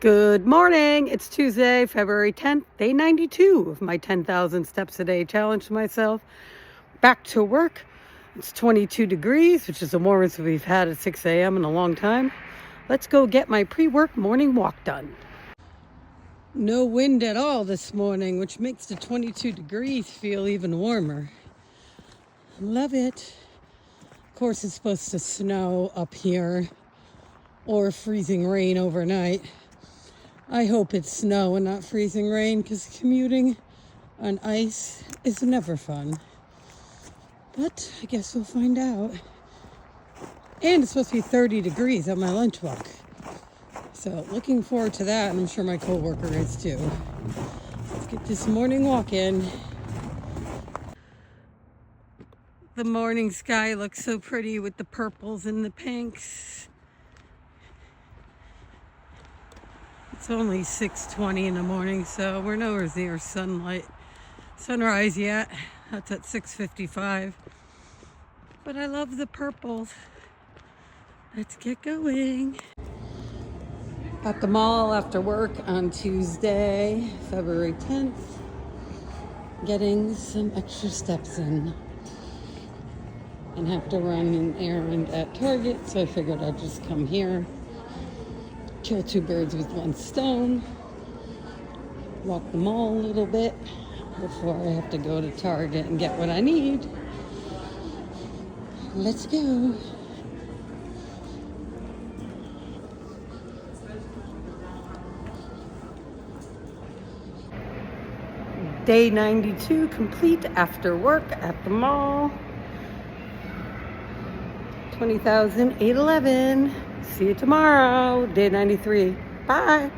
Good morning. It's Tuesday, February 10th, day 92 of my 10,000 steps a day challenge to myself. Back to work. It's 22 degrees, which is the warmest we've had at 6 a.m. in a long time. Let's go get my pre-work morning walk done. No wind at all this morning, which makes the 22 degrees feel even warmer. Love it. Of course, it's supposed to snow up here or freezing rain overnight. I hope it's snow and not freezing rain, because commuting on ice is never fun. But I guess we'll find out. And it's supposed to be 30 degrees on my lunch walk. So looking forward to that, and I'm sure my coworker is too. Let's get this morning walk in. The morning sky looks so pretty with the purples and the pinks. It's only 6:20 in the morning, so we're nowhere near sunrise yet. That's at 6:55. But I love the purples. Let's get going. At the mall after work on Tuesday, February 10th. Getting some extra steps in. And have to run an errand at Target, so I figured I'd just come here. Kill two birds with one stone. Walk the mall a little bit before I have to go to Target and get what I need. Let's go. Day 92 complete after work at the mall. 20,811. See you tomorrow. Day 93. Bye.